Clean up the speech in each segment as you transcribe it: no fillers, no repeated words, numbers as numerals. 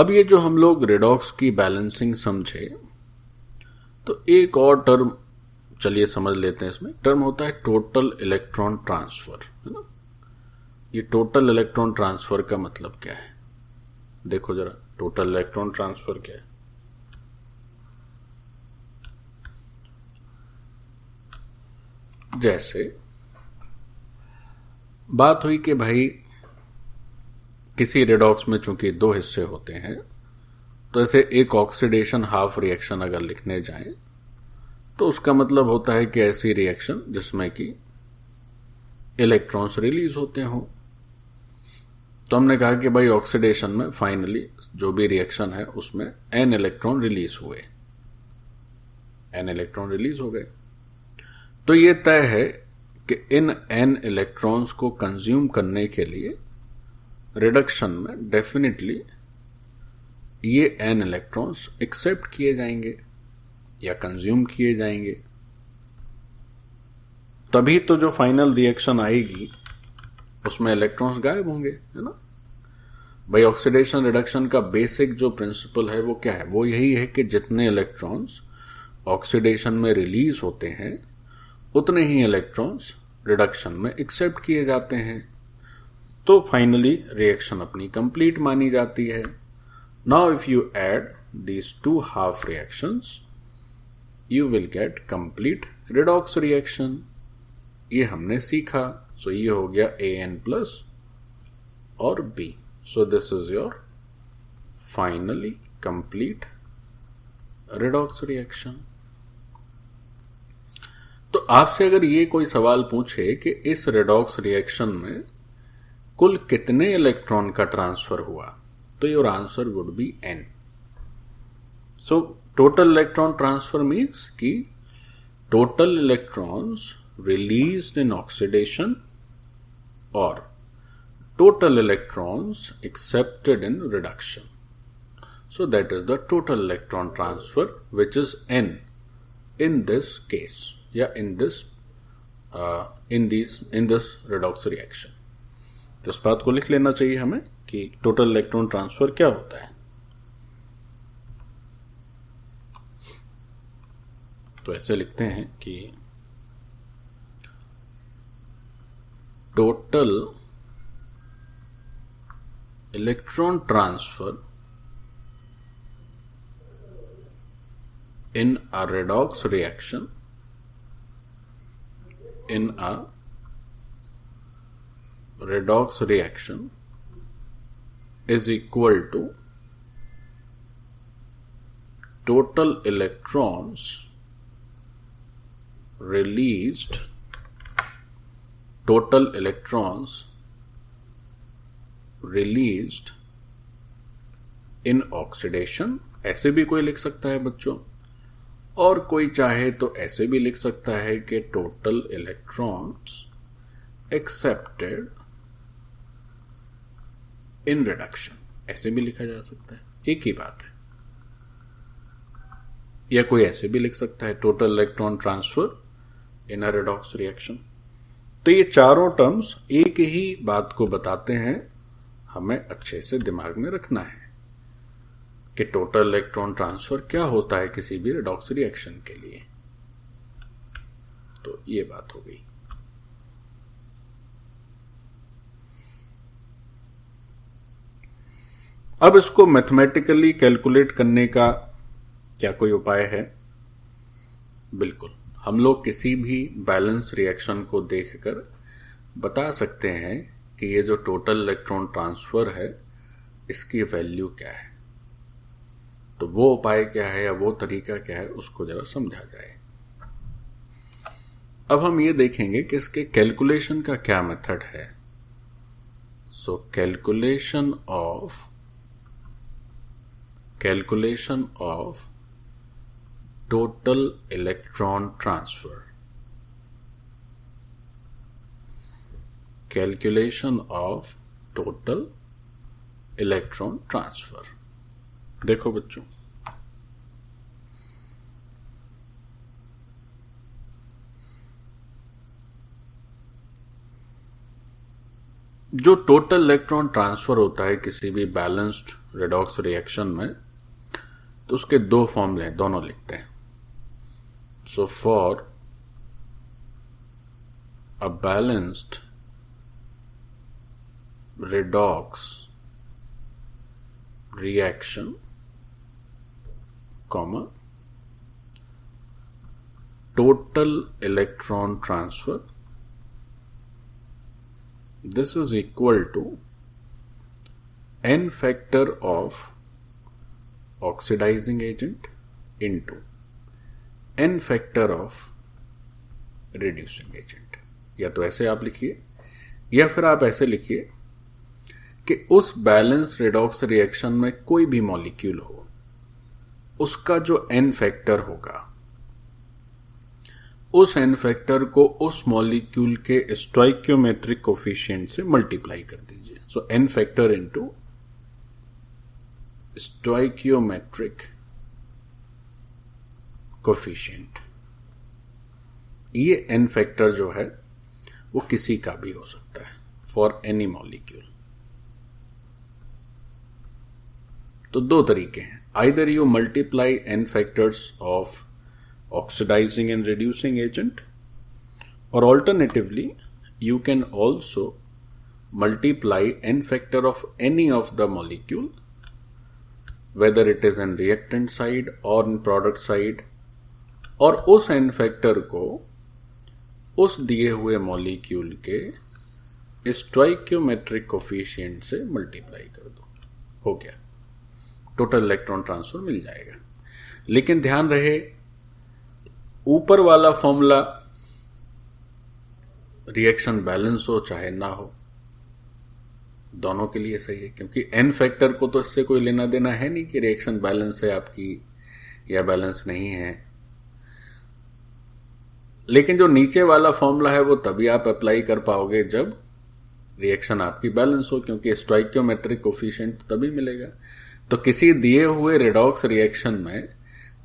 अब ये जो हम लोग रेडॉक्स की बैलेंसिंग समझे, तो एक और टर्म चलिए समझ लेते हैं। इसमें टर्म होता है टोटल इलेक्ट्रॉन ट्रांसफर, है ना। ये टोटल इलेक्ट्रॉन ट्रांसफर का मतलब क्या है, देखो जरा, टोटल इलेक्ट्रॉन ट्रांसफर क्या है। जैसे बात हुई कि भाई किसी रेडॉक्स में चूंकि दो हिस्से होते हैं, तो ऐसे एक ऑक्सीडेशन हाफ रिएक्शन अगर लिखने जाएं तो उसका मतलब होता है कि ऐसी रिएक्शन जिसमें कि इलेक्ट्रॉन्स रिलीज होते हों। तो हमने कहा कि भाई ऑक्सीडेशन में फाइनली जो भी रिएक्शन है उसमें n इलेक्ट्रॉन रिलीज हुए, n इलेक्ट्रॉन रिलीज हो गए। तो ये तय है कि इन n इलेक्ट्रॉन्स को कंज्यूम करने के लिए रिडक्शन में डेफिनेटली ये n इलेक्ट्रॉन्स एक्सेप्ट किए जाएंगे या कंज्यूम किए जाएंगे, तभी तो जो फाइनल रिएक्शन आएगी उसमें इलेक्ट्रॉन्स गायब होंगे, है ना। भाई ऑक्सीडेशन रिडक्शन का बेसिक जो प्रिंसिपल है वो क्या है, वो यही है कि जितने इलेक्ट्रॉन्स ऑक्सीडेशन में रिलीज होते हैं उतने ही इलेक्ट्रॉन्स रिडक्शन में एक्सेप्ट किए जाते हैं, तो फाइनली रिएक्शन अपनी कंप्लीट मानी जाती है। Now if you add these two half reactions you will get complete redox reaction. ये हमने सीखा। सो ये हो गया AN प्लस और B। So this is your finally complete redox reaction. तो आपसे अगर ये कोई सवाल पूछे कि इस रिडॉक्स रिएक्शन में कुल कितने इलेक्ट्रॉन का ट्रांसफर हुआ, तो your answer would be N। So total electron transfer means कि total electrons released in oxidation or total electrons accepted in reduction. So that is the total electron transfer, which is N in this case, yeah, in this redox reaction. तो इस बात को लिख लेना चाहिए हमें कि टोटल इलेक्ट्रॉन ट्रांसफर क्या होता है। तो ऐसे लिखते हैं कि total electron transfer in a redox reaction is equal to total electrons released in oxidation। ऐसे भी कोई लिख सकता है बच्चों, और कोई चाहे तो ऐसे भी लिख सकता है कि total electrons accepted in reduction, ऐसे भी लिखा जा सकता है, एक ही बात है। या कोई ऐसे भी लिख सकता है total electron transfer in a redox reaction. तो ये चारों टर्म्स एक ही बात को बताते हैं, हमें अच्छे से दिमाग में रखना है कि टोटल इलेक्ट्रॉन ट्रांसफर क्या होता है किसी भी रिडॉक्स रिएक्शन के लिए। तो ये बात हो गई। अब इसको मैथमेटिकली कैलकुलेट करने का क्या कोई उपाय है? बिल्कुल, हम लोग किसी भी बैलेंस रिएक्शन को देखकर बता सकते हैं कि ये जो टोटल इलेक्ट्रॉन ट्रांसफर है इसकी वैल्यू क्या है। तो वो उपाय क्या है या वो तरीका क्या है उसको जरा समझा जाए। अब हम ये देखेंगे कि इसके कैलकुलेशन का क्या मेथड है। So calculation of total electron transfer, calculation of total electron transfer। देखो बच्चों, जो टोटल इलेक्ट्रॉन ट्रांसफर होता है किसी भी बैलेंस्ड रेडॉक्स रिएक्शन में, तो उसके दो फॉर्मूले हैं, दोनों लिखते हैं. So for a balanced redox reaction, comma, total electron transfer, this is equal to n factor of oxidizing agent into n factor of reducing agent. या तो ऐसे आप लिखिए या फिर आप ऐसे लिखिए कि उस बैलेंस रेडॉक्स रिएक्शन में कोई भी मॉलिक्यूल हो, उसका जो एन फैक्टर होगा, उस एन फैक्टर को उस मॉलिक्यूल के स्टोइकियोमेट्रिक कोफिशिएंट से मल्टीप्लाई कर दीजिए. So n factor into stoichiometric coefficient. ये एन फैक्टर जो है वो किसी का भी हो सकता है, फॉर एनी मॉलिक्यूल. तो दो तरीके हैं. Either you multiply n factors of oxidising and reducing agent, और alternatively you can also multiply n factor of any of the molecule, whether it is in reactant side और in product side, और उस N factor को उस दिए हुए molecule के stoichiometric coefficient से मल्टीप्लाई कर दो. हो गया, टोटल इलेक्ट्रॉन ट्रांसफर मिल जाएगा. लेकिन ध्यान रहे, ऊपर वाला फॉर्मूला रिएक्शन बैलेंस हो चाहे ना हो, दोनों के लिए सही है, क्योंकि एन फैक्टर को तो इससे कोई लेना देना है नहीं कि रिएक्शन बैलेंस है आपकी या बैलेंस नहीं है. लेकिन जो नीचे वाला फॉर्मूला है वो तभी आप अप्लाई कर पाओगे जब रिएक्शन आपकी बैलेंस हो, क्योंकि स्टोइकियोमेट्रिक कोफिशिएंट तभी मिलेगा. तो किसी दिए हुए रेडॉक्स रिएक्शन में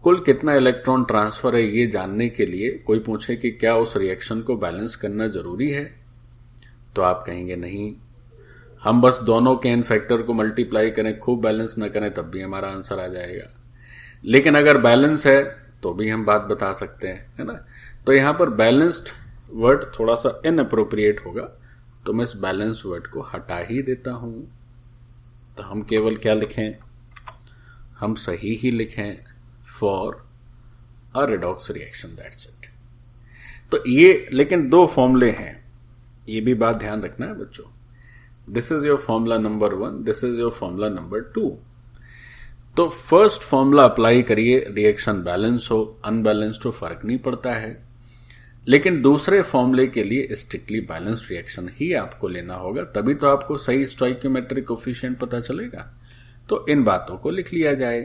कुल कितना इलेक्ट्रॉन ट्रांसफर है ये जानने के लिए कोई पूछे कि क्या उस रिएक्शन को बैलेंस करना जरूरी है, तो आप कहेंगे नहीं, हम बस दोनों के एन फैक्टर को मल्टीप्लाई करें, खूब बैलेंस ना करें तब भी हमारा आंसर आ जाएगा. लेकिन अगर बैलेंस है तो भी हम बात बता सकते हैं, है ना. तो यहां पर बैलेंस्ड वर्ड थोड़ा सा इनअप्रोप्रिएट होगा, तो मैं इस बैलेंस वर्ड को हटा ही देता हूं. तो हम केवल क्या लिखें, हम सही ही लिखें, for a redox reaction, that's it. तो ये, लेकिन दो फॉर्मूले हैं, ये भी बात ध्यान रखना है बच्चों. This is your formula number 1, this is your formula number 2. तो फर्स्ट फॉर्मूला अप्लाई करिए, रिएक्शन बैलेंस हो अनबैलेंस्ड हो फर्क नहीं पड़ता है. लेकिन दूसरे फॉर्मूले के लिए स्ट्रिक्टली बैलेंस्ड रिएक्शन ही आपको लेना होगा, तभी तो आपको सही स्टोइकियोमेट्रिक कोफिशिएंट पता चलेगा. तो इन बातों को लिख लिया जाए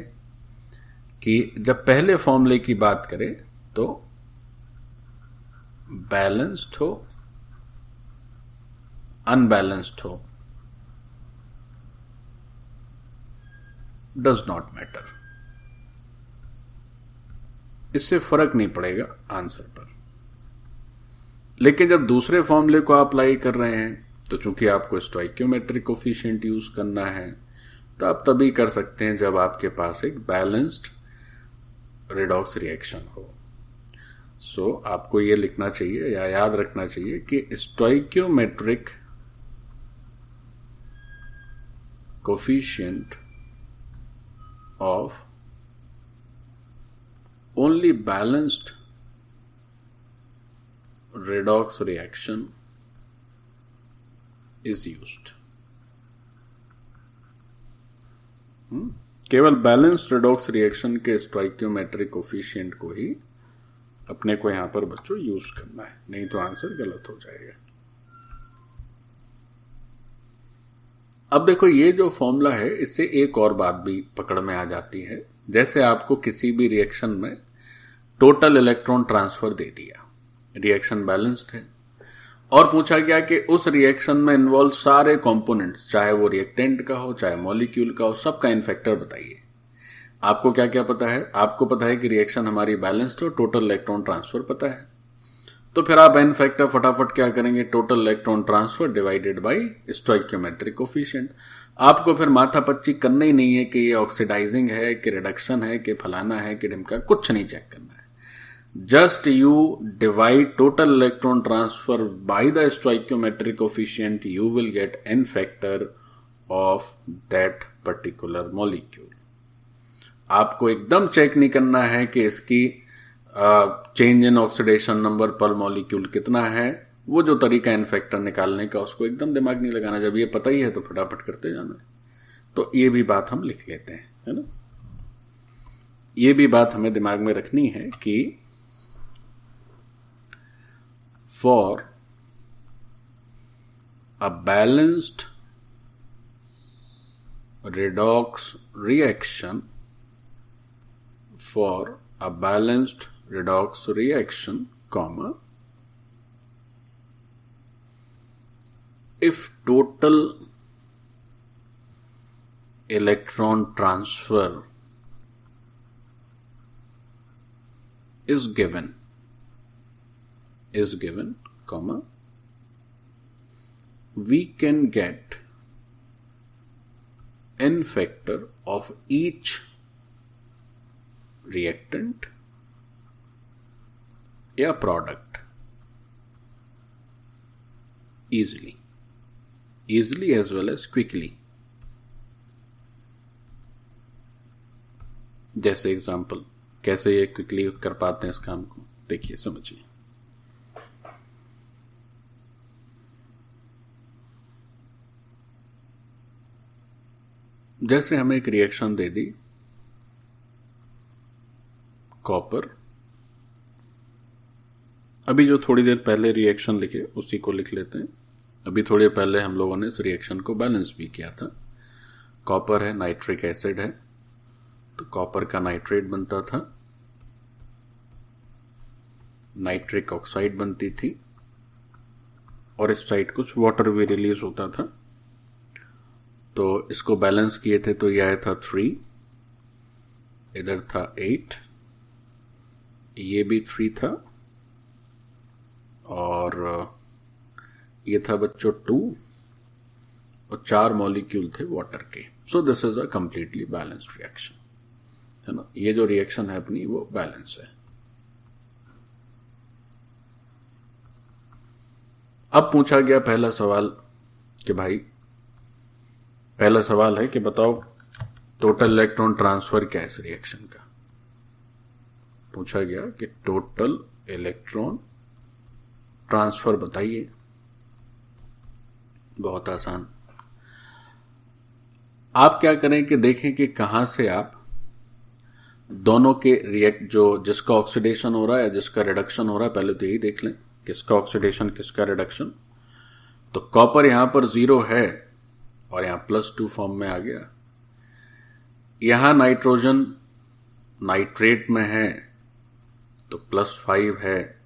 कि जब पहले फॉर्मूले की बात करें तो बैलेंस्ड हो अनबैलेंस्ड हो डज नॉट मैटर, इससे फर्क नहीं पड़ेगा आंसर पर. लेकिन जब दूसरे फॉर्मूले को अप्लाई कर रहे हैं तो चूंकि आपको स्टोइकियोमेट्रिक कोफिशिएंट यूज करना है, तो आप तभी कर सकते हैं जब आपके पास एक बैलेंस्ड रेडॉक्स रिएक्शन हो. सो आपको यह लिखना चाहिए या याद रखना चाहिए कि stoichiometric coefficient of only balanced redox reaction is used. केवल बैलेंस रेडॉक्स रिएक्शन के स्टोइकियोमेट्रिक कोफिशिएंट को ही अपने को यहां पर बच्चों यूज करना है, नहीं तो आंसर गलत हो जाएगा. अब देखो, ये जो फॉर्मूला है इससे एक और बात भी पकड़ में आ जाती है. जैसे आपको किसी भी रिएक्शन में टोटल इलेक्ट्रॉन ट्रांसफर दे दिया, रिएक्शन बैलेंस्ड है, और पूछा गया कि उस रिएक्शन में इन्वॉल्व सारे कंपोनेंट्स, चाहे वो रिएक्टेंट का हो चाहे मॉलिक्यूल का हो, सबका इन फैक्टर बताइए. आपको क्या क्या पता है? आपको पता है कि रिएक्शन हमारी बैलेंस्ड हो, टोटल इलेक्ट्रॉन ट्रांसफर पता है. तो फिर आप एन फैक्टर फटाफट क्या करेंगे, total electron transfer divided by stoichiometric coefficient. आपको फिर माथा पच्ची करना ही नहीं है कि ये ऑक्सीडाइजिंग है कि रिडक्शन है कि फलाना है कि ढिमका, कुछ नहीं चेक करना है। Just you divide total electron transfer by the stoichiometric coefficient, you will get an factor of that particular molecule. आपको एकदम चेक नहीं करना है कि इसकी चेंज इन ऑक्सीडेशन नंबर पर मॉलिक्यूल कितना है, वो जो तरीका एन फैक्टर निकालने का उसको एकदम दिमाग नहीं लगाना। जब ये पता ही है तो फटाफट करते जाना है। तो ये भी बात हम लिख लेते हैं, है ना। ये भी बात हमें दिमाग में रखनी है कि for a balanced redox reaction, for a balanced redox reaction, comma, if total electron transfer is given, comma, we can get n factor of each reactant या product easily as well as quickly। जैसे example कैसे ये quickly कर पाते हैं इस काम को, देखिए समझिए। जैसे हमें एक रिएक्शन दे दी कॉपर, अभी जो थोड़ी देर पहले रिएक्शन लिखे उसी को लिख लेते हैं। अभी थोड़ी देर पहले हम लोगों ने इस रिएक्शन को बैलेंस भी किया था। कॉपर है, नाइट्रिक एसिड है, तो कॉपर का नाइट्रेट बनता था, नाइट्रिक ऑक्साइड बनती थी, और इस साइड कुछ वाटर भी रिलीज होता था। तो इसको बैलेंस किए थे तो यह आया था 3, इधर था 8, ये भी 3 था, और ये था बच्चों 2, और 4 मॉलिक्यूल थे वाटर के। So this is a completely balanced reaction, है ना। ये जो रिएक्शन है अपनी वो बैलेंस है। अब पूछा गया पहला सवाल कि भाई, पहला सवाल है कि बताओ टोटल इलेक्ट्रॉन ट्रांसफर क्या है इस रिएक्शन का। पूछा गया कि टोटल इलेक्ट्रॉन ट्रांसफर बताइए। बहुत आसान। आप क्या करें कि देखें कि कहां से आप दोनों के रिएक्ट, जो जिसका ऑक्सीडेशन हो रहा है या जिसका रिडक्शन हो रहा है, पहले तो यही देख लें किसका ऑक्सीडेशन किसका रिडक्शन। तो कॉपर यहां पर 0 है और यहां +2 फॉर्म में आ गया। यहां नाइट्रोजन नाइट्रेट में है तो +5 है,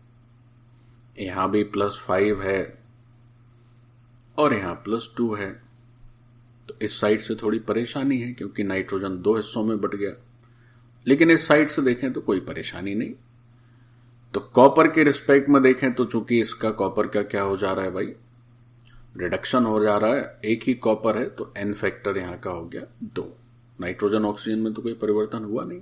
यहां भी +5 है, और यहां +2 है। तो इस साइड से थोड़ी परेशानी है क्योंकि नाइट्रोजन 2 हिस्सों में बट गया, लेकिन इस साइड से देखें तो कोई परेशानी नहीं। तो कॉपर के रिस्पेक्ट में देखें तो चूंकि इसका कॉपर का क्या हो जा रहा है भाई, रिडक्शन हो जा रहा है, एक ही कॉपर है, तो एन फैक्टर यहां का हो गया 2। नाइट्रोजन ऑक्सीजन में तो कोई परिवर्तन हुआ नहीं।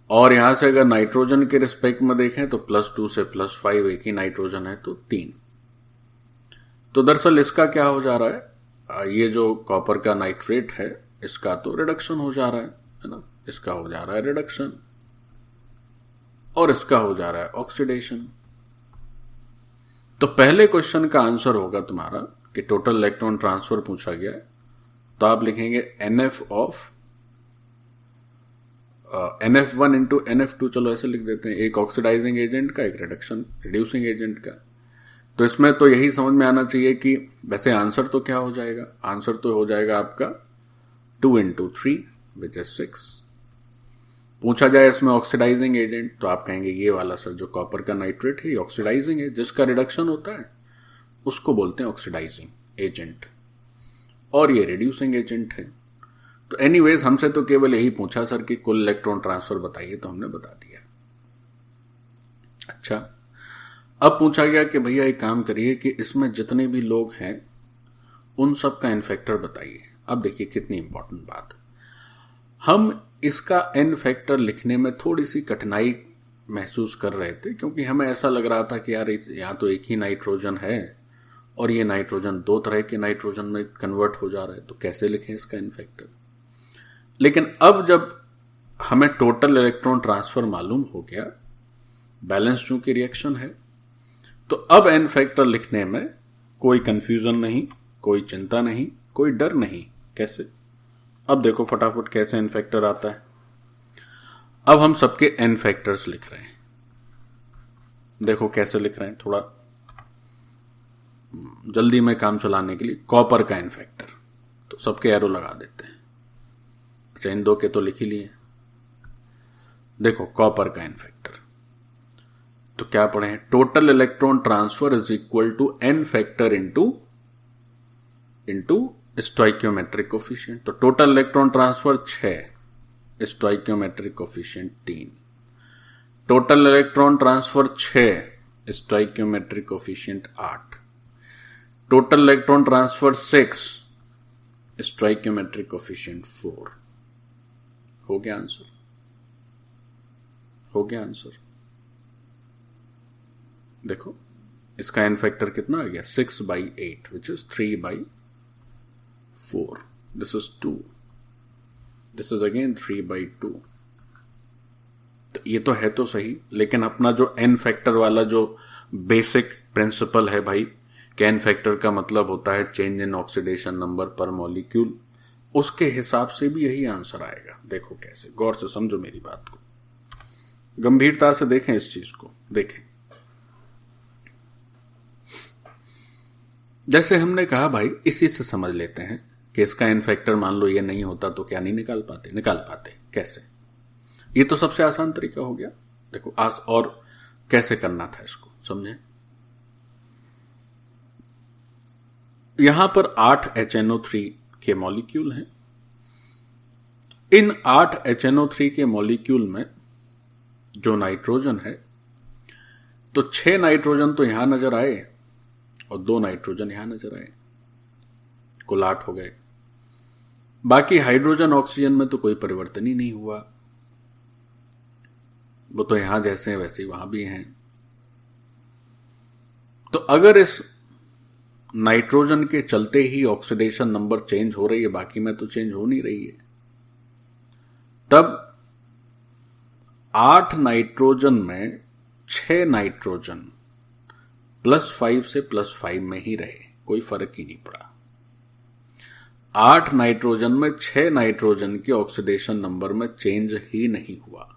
और यहां से अगर नाइट्रोजन के रिस्पेक्ट में देखें तो +2 से +5, एक ही नाइट्रोजन है तो 3। तो दरअसल इसका क्या हो जा रहा है, ये जो कॉपर का नाइट्रेट है इसका तो रिडक्शन हो जा रहा है ना, इसका हो जा रहा है रिडक्शन, और इसका हो जा रहा है ऑक्सीडेशन। तो पहले क्वेश्चन का आंसर होगा तुम्हारा कि टोटल इलेक्ट्रॉन ट्रांसफर पूछा गया है, तो आप लिखेंगे NF1 इंटू NF2, चलो ऐसे लिख देते हैं, एक ऑक्सीडाइजिंग एजेंट का, एक रिडक्शन रिड्यूसिंग एजेंट का। तो इसमें तो यही समझ में आना चाहिए कि वैसे आंसर तो क्या हो जाएगा, आंसर तो हो जाएगा आपका 2 इंटू 3 विच इज 6। पूछा जाए इसमें ऑक्सीडाइजिंग एजेंट, तो आप कहेंगे ये वाला सर जो कॉपर का नाइट्रेट है ये ऑक्सीडाइजिंग है, जिसका रिडक्शन होता है उसको बोलते हैं ऑक्सीडाइजिंग एजेंट, और ये रिड्यूसिंग एजेंट है। तो एनीवेज हमसे तो केवल यही पूछा सर कि कुल इलेक्ट्रॉन ट्रांसफर बताइए, तो हमने बता दिया। अच्छा, अब पूछा गया कि भैया एक काम करिए कि इसमें जितने भी लोग हैं उन सब का एन फैक्टर बताइए। अब देखिए कितनी इंपॉर्टेंट बात। हम इसका एन फैक्टर लिखने में थोड़ी सी कठिनाई महसूस कर रहे थे, क्योंकि हमें ऐसा लग रहा था कि यार यहाँ तो एक ही नाइट्रोजन है और ये नाइट्रोजन दो तरह के नाइट्रोजन में कन्वर्ट हो जा रहा है, तो कैसे लिखें इसका एन फैक्टर। लेकिन अब जब हमें टोटल इलेक्ट्रॉन ट्रांसफर मालूम हो गया, बैलेंस चूंकि रिएक्शन है, तो अब एन फैक्टर लिखने में कोई कंफ्यूजन नहीं, कोई चिंता नहीं, कोई डर नहीं। कैसे? अब देखो फटाफट कैसे एन फैक्टर आता है। अब हम सबके एन फैक्टर्स लिख रहे हैं। देखो कैसे लिख रहे हैं, थोड़ा जल्दी में काम चलाने के लिए। कॉपर का एन फैक्टर, तो सबके एरो लगा देते हैं। अच्छा, इन दो के तो लिख ही लिए। देखो कॉपर का एन फैक्टर, तो क्या पढ़े हैं? Total electron transfer is equal to n factor into stoichiometric coefficient. तो total electron transfer 6, stoichiometric coefficient 3। Total electron transfer 6, stoichiometric coefficient 8। Total electron transfer 6, stoichiometric coefficient 4। हो गया आंसर? हो गया आंसर। देखो इसका एन फैक्टर कितना आ गया? 6/8 which is 3/4। This is 2, this is again 3/2। तो ये तो है तो सही, लेकिन अपना जो एन फैक्टर वाला जो बेसिक प्रिंसिपल है भाई, कि एन फैक्टर का मतलब होता है चेंज इन ऑक्सीडेशन नंबर पर मॉलिक्यूल, उसके हिसाब से भी यही आंसर आएगा। देखो कैसे, गौर से समझो मेरी बात को, गंभीरता से देखें इस चीज को। देखें, जैसे हमने कहा भाई, इसी से समझ लेते हैं कि इसका एन फैक्टर मान लो ये नहीं होता तो क्या नहीं निकाल पाते? निकाल पाते। कैसे? ये तो सबसे आसान तरीका हो गया। देखो और कैसे करना था इसको समझे। यहां पर 8 HNO3 के मॉलिक्यूल हैं। इन 8 HNO3 के मॉलिक्यूल में जो नाइट्रोजन है, तो 6 नाइट्रोजन तो यहां नजर आए और 2 नाइट्रोजन यहां नजर आए, कुल 8 हो गए। बाकी हाइड्रोजन ऑक्सीजन में तो कोई परिवर्तन ही नहीं हुआ, वो तो यहां जैसे हैं वैसे ही वहां भी हैं। तो अगर इस नाइट्रोजन के चलते ही ऑक्सीडेशन नंबर चेंज हो रही है, बाकी में तो चेंज हो नहीं रही है, तब 8 नाइट्रोजन में 6 नाइट्रोजन +5 से +5 में ही रहे, कोई फर्क ही नहीं पड़ा। 8 नाइट्रोजन में 6 नाइट्रोजन के ऑक्सीडेशन नंबर में चेंज ही नहीं हुआ।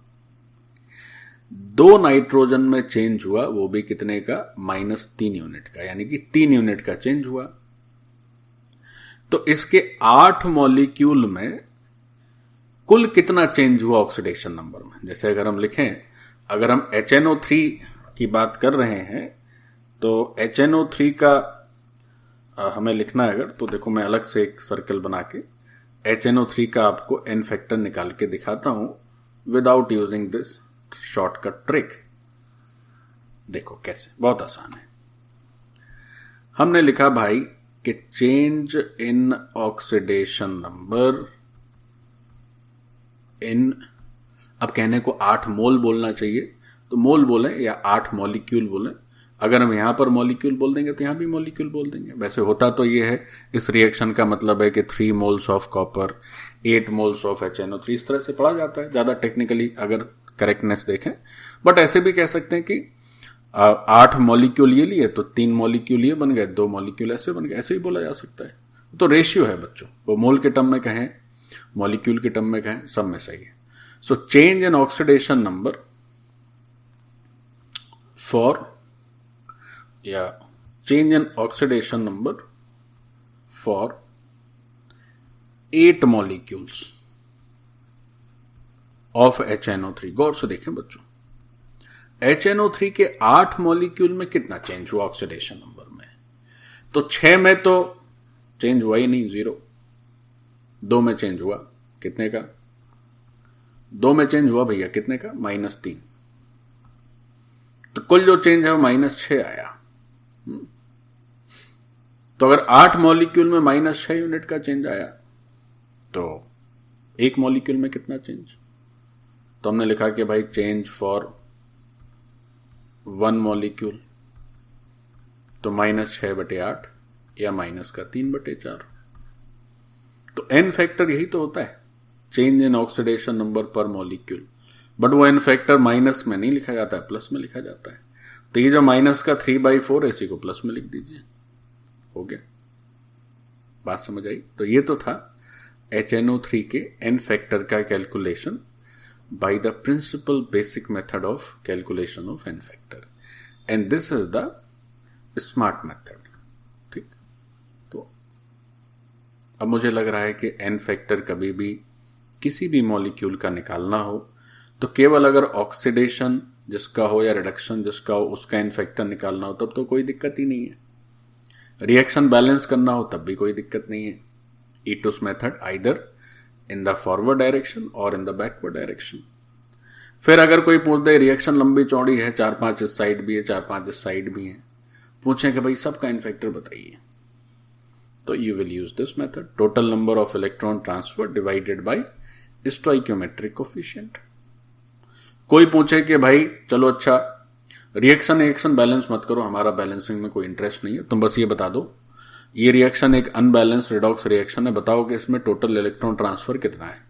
2 नाइट्रोजन में चेंज हुआ, वो भी कितने का? -3 यूनिट का, यानी कि 3 यूनिट का चेंज हुआ। तो इसके 8 मॉलिक्यूल में कुल कितना चेंज हुआ ऑक्सीडेशन नंबर में? जैसे अगर हम लिखें, अगर हम HNO3 की बात कर रहे हैं, तो HNO3 का हमें लिखना है अगर, तो देखो मैं अलग से एक सर्कल बना के HNO3 का आपको एन फैक्टर निकाल के दिखाता हूं without using this shortcut trick. देखो कैसे, बहुत आसान है। हमने लिखा भाई कि change in oxidation number in, अब कहने को 8 मोल बोलना चाहिए तो मोल बोलें या 8 मॉलिक्यूल बोलें। अगर हम यहां पर मॉलिक्यूल बोल देंगे तो यहां भी मॉलिक्यूल बोल देंगे। वैसे होता तो ये है, इस रिएक्शन का मतलब है कि 3 moles of copper, 8 moles of HNO3, इस तरह से पढ़ा जाता है, ज्यादा टेक्निकली अगर करेक्टनेस देखें। बट ऐसे भी कह सकते हैं कि 8 मॉलिक्यूल ये लिए तो 3 मॉलिक्यूल ये बन गए, 2 मॉलिक्यूल ऐसे बन गए, ऐसे ही बोला जा सकता है। तो रेशियो है बच्चों, वो मोल के टर्म में कहें, मॉलिक्यूल के टर्म में कहें, सब में सही है। So change in oxidation number for, या change in oxidation number for 8 molecules of HNO3। गौर से देखें बच्चों, HNO3 के 8 मॉलिक्यूल में कितना चेंज हुआ ऑक्सीडेशन नंबर में? तो 6 में तो चेंज हुआ ही नहीं, 0। 2 में चेंज हुआ, कितने का? 2 में चेंज हुआ भैया, कितने का? -3। तो कुल जो चेंज है वो -6 आया। तो अगर 8 मॉलिक्यूल में -6 यूनिट का चेंज आया तो एक मॉलिक्यूल में कितना चेंज? तो हमने लिखा कि भाई चेंज फॉर 1 मॉलिक्यूल तो -6/8 या -3/4। तो n फैक्टर यही तो होता है, चेंज इन ऑक्सीडेशन नंबर पर मॉलिक्यूल। बट वो n फैक्टर माइनस में नहीं लिखा जाता है, प्लस में लिखा जाता है। तो ये जो -3/4 इसी को प्लस में लिख दीजिए, हो गया। बात समझ आई? तो ये तो था HNO3 के n फैक्टर का calculation by the principal basic method of calculation of n factor, and this is the smart method. ठीक, तो अब मुझे लग रहा है कि n फैक्टर कभी भी किसी भी मॉलिक्यूल का निकालना हो तो केवल अगर ऑक्सीडेशन जिसका हो या रिडक्शन जिसका हो उसका n फैक्टर निकालना हो तब तो कोई दिक्कत ही नहीं है। रिएक्शन बैलेंस करना हो तब भी कोई दिक्कत नहीं है। ईटूस method either in the forward direction और इन द बैकवर्ड डायरेक्शन। फिर अगर कोई पूछ दे रिएक्शन लंबी चौड़ी है, 4-5 इस साइड भी है, 4-5 इस साइड भी है, पूछें कि भाई सबका n फैक्टर बताइए, तो you will use this method, total number of electron transfer divided by stoichiometric coefficient. कोई पूछे कि भाई चलो अच्छा रिएक्शन बैलेंस मत करो, हमारा बैलेंसिंग में कोई इंटरेस्ट नहीं है, तुम बस ये बता दो ये रिएक्शन एक अनबैलेंस रिडॉक्स रिएक्शन है, बताओ कि इसमें टोटल इलेक्ट्रॉन ट्रांसफर कितना है।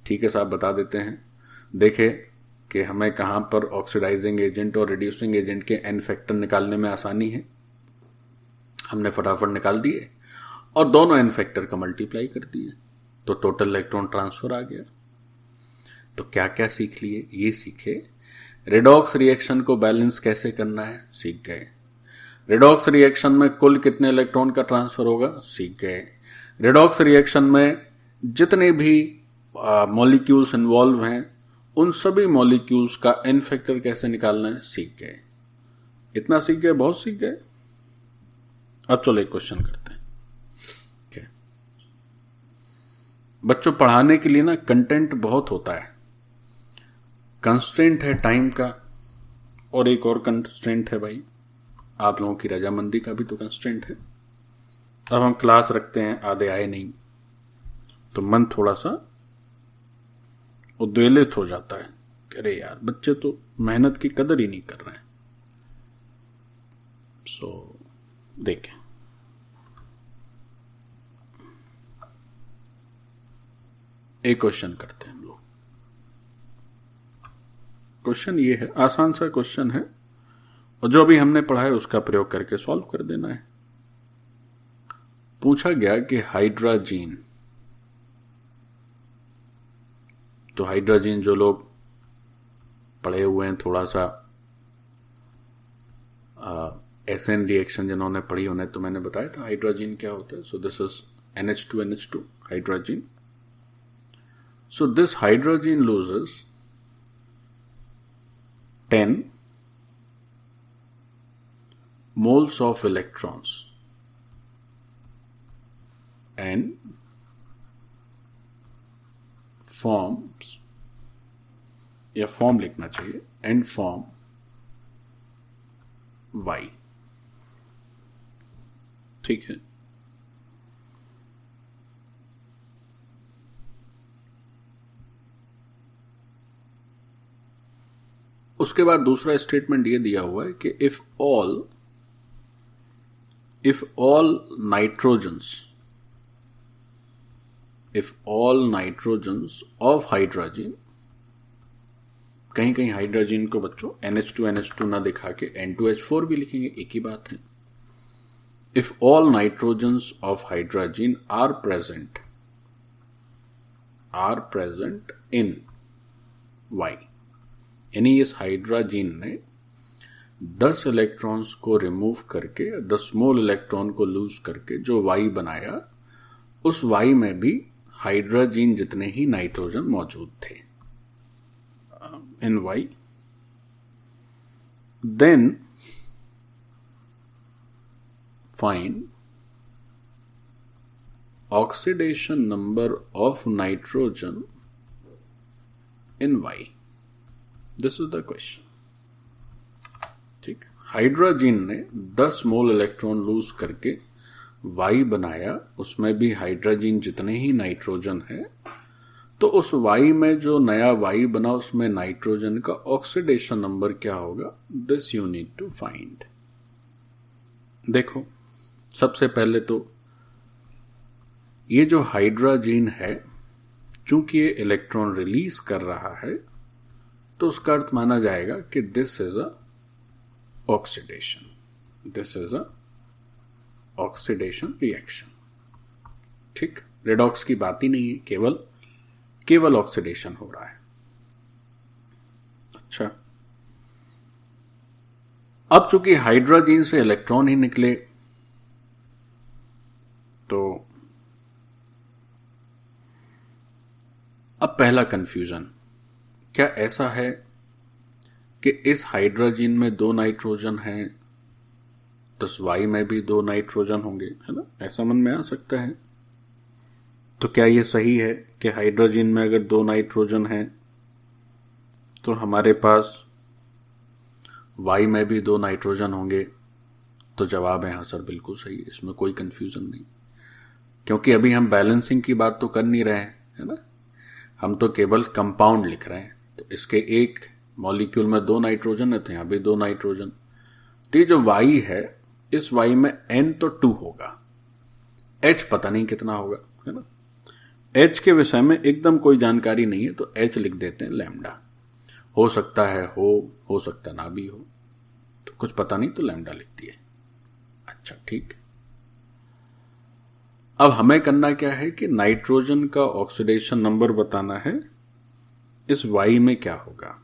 ठीक है साहब, बता देते हैं। देखे कि हमें कहां पर ऑक्सीडाइजिंग एजेंट और रिड्यूसिंग एजेंट के n फैक्टर निकालने में आसानी है, हमने फटाफट निकाल दिए और दोनों n फैक्टर का मल्टीप्लाई कर दिए तो टोटल इलेक्ट्रॉन ट्रांसफर आ गया। तो क्या क्या सीख लिए? ये सीखे रिडॉक्स रिएक्शन को बैलेंस कैसे करना है, सीख गए। रिडॉक्स रिएक्शन में कुल कितने इलेक्ट्रॉन का ट्रांसफर होगा, सीख गए। रिडॉक्स रिएक्शन में जितने भी मॉलिक्यूल्स इन्वॉल्व हैं उन सभी मॉलिक्यूल्स का n फैक्टर कैसे निकालना है, सीख गए। इतना सीख गए, बहुत सीख गए। अब चलो एक क्वेश्चन करते हैं। okay. बच्चों पढ़ाने के लिए ना कंटेंट बहुत होता है, कंस्ट्रेंट है टाइम का, और एक और कंस्ट्रेंट है भाई आप लोगों की रजामंदी का भी तो कंस्ट्रेंट है। अब हम क्लास रखते हैं, आधे आए नहीं तो मन थोड़ा सा उद्वेलित हो जाता है, अरे यार बच्चे तो मेहनत की कदर ही नहीं कर रहे हैं। सो देखें, एक क्वेश्चन करते हैं हम लोग। क्वेश्चन ये है, आसान सा क्वेश्चन है और जो भी हमने पढ़ा है उसका प्रयोग करके सॉल्व कर देना है। पूछा गया कि हाइड्रोजीन, तो हाइड्रोजीन जो लोग पढ़े हुए हैं थोड़ा सा एसएन रिएक्शन जिन्होंने पढ़ी उन्हें तो मैंने बताया था हाइड्रोजीन क्या होता है। So this is NH2NH2 hydrazine. So this hydrazine loses 10 moles of electrons and forms, या फॉर्म लिखना चाहिए, एंड फॉर्म Y। ठीक है, उसके बाद दूसरा स्टेटमेंट ये दिया हुआ है कि if all nitrogens of hydrogen, कहीं कहीं हाइड्रोजन को बच्चों NH2NH2 ना दिखा के N2H4 भी लिखेंगे, एक ही बात है। If all nitrogens of hydrogen are present in Y, यानी इस हाइड्रोजन ने 10 इलेक्ट्रॉन्स को रिमूव करके 10 मोल इलेक्ट्रॉन को लूज करके जो Y बनाया, उस Y में भी हाइड्रोजन जितने ही नाइट्रोजन मौजूद थे in Y। Then find oxidation number of nitrogen in Y। This is the question. Hydrogen ने 10 मोल इलेक्ट्रॉन लूज करके वाई बनाया, उसमें भी हाइड्रोजन जितने ही नाइट्रोजन है, तो उस वाई में जो नया वाई बना उसमें नाइट्रोजन का ऑक्सीडेशन नंबर क्या होगा? This you need to find. देखो, सबसे पहले तो ये जो हाइड्रोजन है, चूंकि ये इलेक्ट्रॉन रिलीज कर रहा है, तो उसका अर्थ माना जाएगा कि this is a oxidation, this is a oxidation reaction. ठीक, रेडॉक्स की बात ही नहीं है, केवल ऑक्सीडेशन हो रहा है। अच्छा, अब चूंकि हाइड्रोजन से इलेक्ट्रॉन ही निकले, तो अब पहला कंफ्यूजन, क्या ऐसा है कि इस हाइड्रोजन में 2 नाइट्रोजन हैं, तो वाई में भी 2 नाइट्रोजन होंगे, है ना? ऐसा मन में आ सकता है। तो क्या यह सही है कि हाइड्रोजन में अगर 2 नाइट्रोजन हैं तो हमारे पास वाई में भी 2 नाइट्रोजन होंगे? तो जवाब है हाँ सर, बिल्कुल सही है, इसमें कोई कंफ्यूजन नहीं, क्योंकि अभी हम बैलेंसिंग की बात तो कर नहीं रहे हैं, है ना? हम तो केवल कंपाउंड लिख रहे हैं। तो इसके एक मॉलिक्यूल में 2 नाइट्रोजन है, तो यहां भी 2 नाइट्रोजन। तो ये जो वाई है, इस वाई में N तो 2 होगा, H पता नहीं कितना होगा, है ना? H के विषय में एकदम कोई जानकारी नहीं है, तो H लिख देते हैं लैम्डा। हो सकता है हो सकता ना भी हो, तो कुछ पता नहीं, तो लैम्डा लिख दिए। अच्छा, ठीक। अब हमें करना क्या है कि नाइट्रोजन का ऑक्सीडेशन नंबर बताना है, इस वाई में क्या होगा।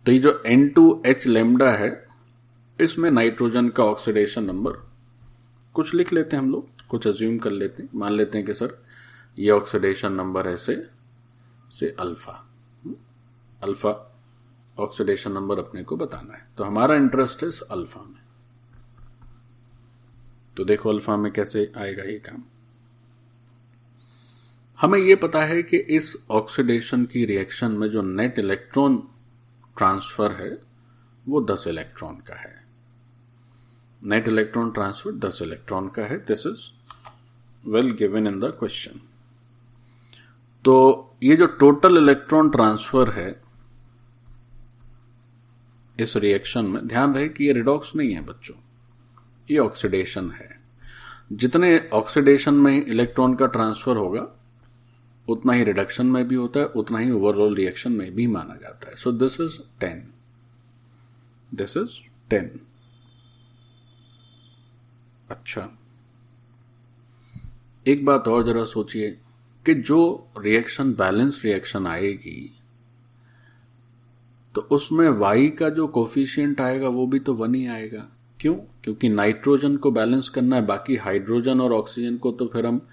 तो ये जो N2H लैम्डा है, इसमें नाइट्रोजन का ऑक्सीडेशन नंबर कुछ लिख लेते हैं हम लोग, कुछ अज्यूम कर लेते हैं, मान लेते हैं कि सर ये ऑक्सीडेशन नंबर है से अल्फा। अल्फा ऑक्सीडेशन नंबर अपने को बताना है, तो हमारा इंटरेस्ट है इस अल्फा में। तो देखो अल्फा में कैसे आएगा ये काम। हमें यह पता है कि इस ऑक्सीडेशन की रिएक्शन में जो नेट इलेक्ट्रॉन ट्रांसफर है वो 10 इलेक्ट्रॉन का है। नेट इलेक्ट्रॉन ट्रांसफर 10 इलेक्ट्रॉन का है। This is well given in the question. तो ये जो टोटल इलेक्ट्रॉन ट्रांसफर है इस रिएक्शन में, ध्यान रहे कि ये रिडॉक्स नहीं है बच्चों, ये ऑक्सीडेशन है। जितने ऑक्सीडेशन में इलेक्ट्रॉन का ट्रांसफर होगा उतना ही रिडक्शन में भी होता है, उतना ही ओवरऑल रिएक्शन में भी माना जाता है। So this is 10, this is 10। अच्छा, एक बात और जरा सोचिए कि जो रिएक्शन बैलेंस रिएक्शन आएगी तो उसमें वाई का जो कोफिशिएंट आएगा वो भी तो 1 ही आएगा। क्यों? क्योंकि नाइट्रोजन को बैलेंस करना है, बाकी हाइड्रोजन और ऑक्सीजन को तो फिर हम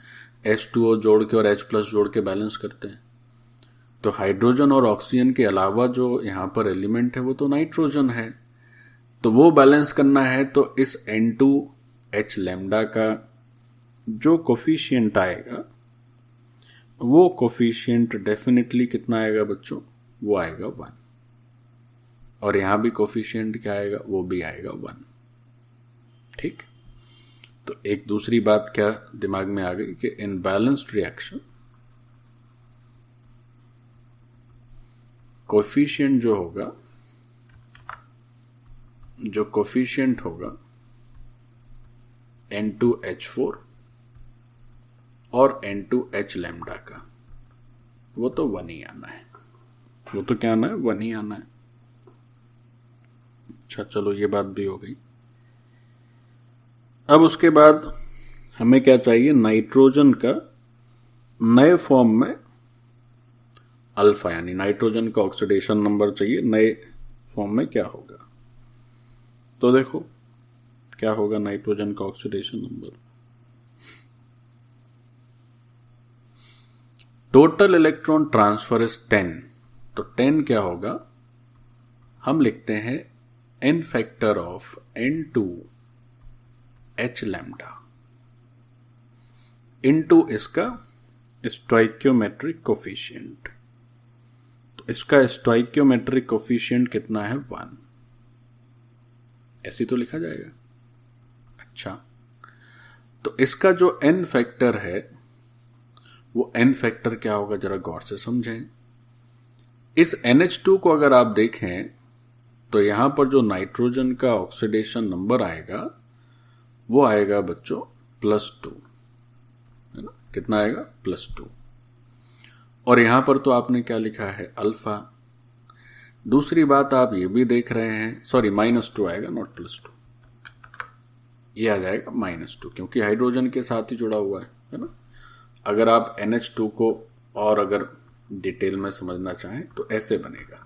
H2O जोड़ के और H+ जोड़ के बैलेंस करते हैं। तो हाइड्रोजन और ऑक्सीजन के अलावा जो यहां पर एलिमेंट है वो तो नाइट्रोजन है, तो वो बैलेंस करना है। तो इस N2H लैम्डा का जो कोफिशिएंट आएगा वो कोफिशिएंट डेफिनेटली कितना आएगा बच्चों? वो आएगा 1। और यहां भी कोफिशिएंट क्या आएगा? वो भी आएगा 1। ठीक। तो एक दूसरी बात क्या दिमाग में आ गई कि इन बैलेंस्ड रिएक्शन कोफिशिएंट जो होगा, जो कोफिशिएंट होगा N2H4 और N2H लैम्डा का, वो तो 1 ही आना है। वो तो क्या आना है? 1 ही आना है। अच्छा, चलो ये बात भी हो गई। अब उसके बाद हमें क्या चाहिए? नाइट्रोजन का नए फॉर्म में अल्फा, यानी नाइट्रोजन का ऑक्सीडेशन नंबर चाहिए नए फॉर्म में क्या होगा। तो देखो क्या होगा नाइट्रोजन का oxidation number. Total electron transfer is 10, तो 10 क्या होगा? हम लिखते हैं n factor of N2H lambda into इसका स्टोइकियोमेट्रिक कोफिशिएंट। तो इसका स्टोइकियोमेट्रिक कोफिशिएंट कितना है? 1। ऐसे तो लिखा जाएगा। अच्छा, तो इसका जो n फैक्टर है वो n फैक्टर क्या होगा जरा गौर से समझें। इस NH2 को अगर आप देखें तो यहां पर जो नाइट्रोजन का ऑक्सीडेशन नंबर आएगा वो आएगा बच्चों +2, है ना। कितना आएगा? +2। और यहां पर तो आपने क्या लिखा है? अल्फा। दूसरी बात आप ये भी देख रहे हैं, सॉरी -2 आएगा, नॉट +2, ये आ जाएगा -2 क्योंकि हाइड्रोजन के साथ ही जुड़ा हुआ है ना। अगर आप NH2 को और अगर डिटेल में समझना चाहें तो ऐसे बनेगा।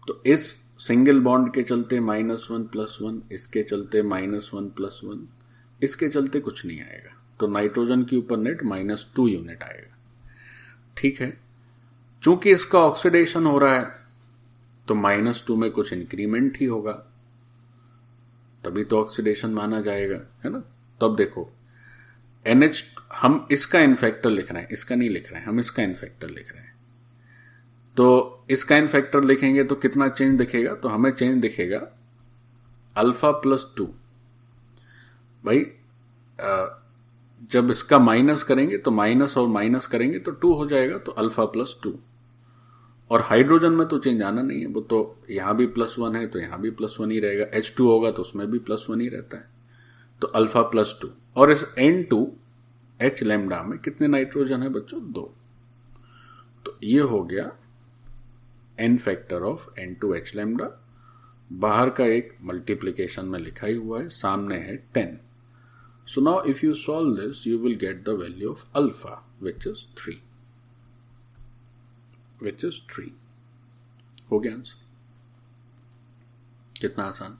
तो इस सिंगल बॉन्ड के चलते -1+1, इसके चलते -1+1, इसके चलते कुछ नहीं आएगा, तो नाइट्रोजन के ऊपर नेट -2 यूनिट आएगा। ठीक है, चूंकि इसका ऑक्सीडेशन हो रहा है तो -2 में कुछ इंक्रीमेंट ही होगा, तभी तो ऑक्सीडेशन माना जाएगा, है ना। तब देखो NH, हम इसका इन फैक्टर लिख रहे हैं, इसका नहीं लिख रहे हैं, हम इसका इन फैक्टर लिख रहे हैं। तो इसका इन फैक्टर लिखेंगे तो कितना चेंज दिखेगा? तो हमें चेंज दिखेगा α+2। भाई जब इसका माइनस करेंगे तो माइनस और माइनस करेंगे तो 2 हो जाएगा, तो α+2। और हाइड्रोजन में तो चेंज आना नहीं है, वो तो यहां भी +1 है तो यहां भी +1 ही रहेगा, H2 होगा तो उसमें भी +1 ही रहता है, तो α+2। और इस N2 H लैम्डा में कितने नाइट्रोजन है बच्चों? 2। तो ये हो गया n factor of N2H lambda. बाहर का एक मल्टीप्लिकेशन में लिखा ही हुआ है, सामने है 10। So now if you solve this you will get the value of alpha which is 3, which is 3। हो गया आंसर। कितना आसान।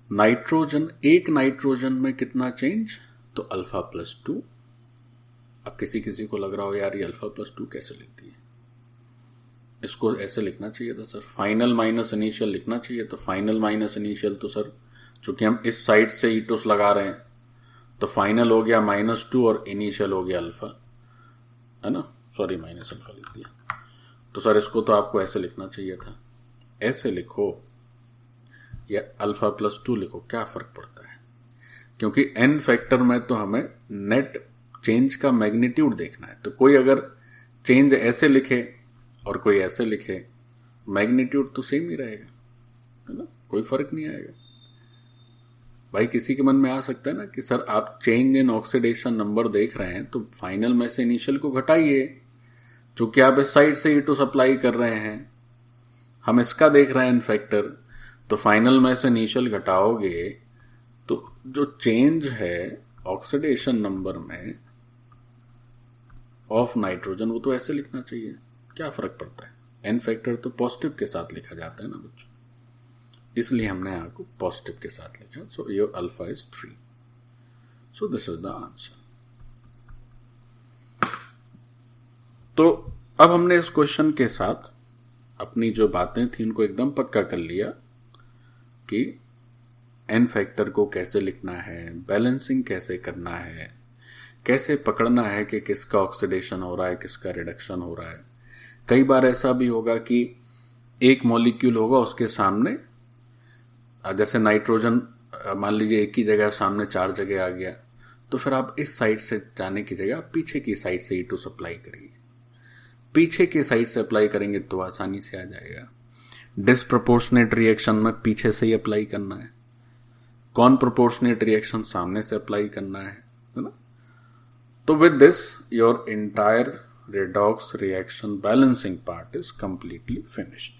नाइट्रोजन, एक नाइट्रोजन में कितना चेंज? तो α+2। अब किसी किसी को लग रहा हो यार ये α+2 कैसे लिखती है, इसको ऐसे लिखना चाहिए था सर, फाइनल माइनस इनिशियल लिखना चाहिए। तो फाइनल माइनस इनिशियल तो सर चूंकि हम इस साइड से ईटोस लगा रहे हैं तो फाइनल हो गया -2 और इनिशियल हो गया अल्फा, है ना। सॉरी माइनस अल्फा लिख दिया। तो सर इसको तो आपको ऐसे लिखना चाहिए था, ऐसे लिखो या α+2 लिखो, क्या फर्क पड़ता है? क्योंकि n फैक्टर में तो हमें नेट चेंज का मैग्नीट्यूड देखना है। तो कोई अगर चेंज ऐसे लिखे और कोई ऐसे लिखे, मैग्नीट्यूड तो सेम ही रहेगा, है ना, कोई फर्क नहीं आएगा। भाई किसी के मन में आ सकता है ना कि सर आप चेंज इन ऑक्सीडेशन नंबर देख रहे हैं तो फाइनल में से इनिशियल को घटाइए, चूंकि आप इस साइड से E2 सप्लाई कर रहे हैं, हम इसका देख रहे हैं इन फैक्टर, तो फाइनल में से इनिशियल घटाओगे तो जो चेंज है ऑक्सीडेशन नंबर में ऑफ नाइट्रोजन वो तो ऐसे लिखना चाहिए, क्या फर्क पड़ता है। एन फैक्टर तो पॉजिटिव के साथ लिखा जाता है ना बच्चों, इसलिए हमने यहां को पॉजिटिव के साथ लिखा। So your alpha is 3। So this is the answer. तो अब हमने इस क्वेश्चन के साथ अपनी जो बातें थी उनको एकदम पक्का कर लिया कि एन फैक्टर को कैसे लिखना है, बैलेंसिंग कैसे करना है, कैसे पकड़ना है कि किसका ऑक्सीडेशन हो रहा है, किसका रिडक्शन हो रहा है। कई बार ऐसा भी होगा कि एक मॉलिक्यूल होगा उसके सामने, जैसे नाइट्रोजन मान लीजिए एक ही जगह सामने 4 जगह आ गया, तो फिर आप इस साइड से जाने की जगह पीछे की साइड से E2 सप्लाई करिए, पीछे की साइड से अप्लाई करेंगे तो आसानी से आ जाएगा। डिसप्रोपोर्शनेट रिएक्शन में पीछे से ही अप्लाई करना है, कॉन प्रोपोर्शनेट रिएक्शन सामने से अप्लाई करना है ना। तो with this your entire redox reaction balancing part is completely finished.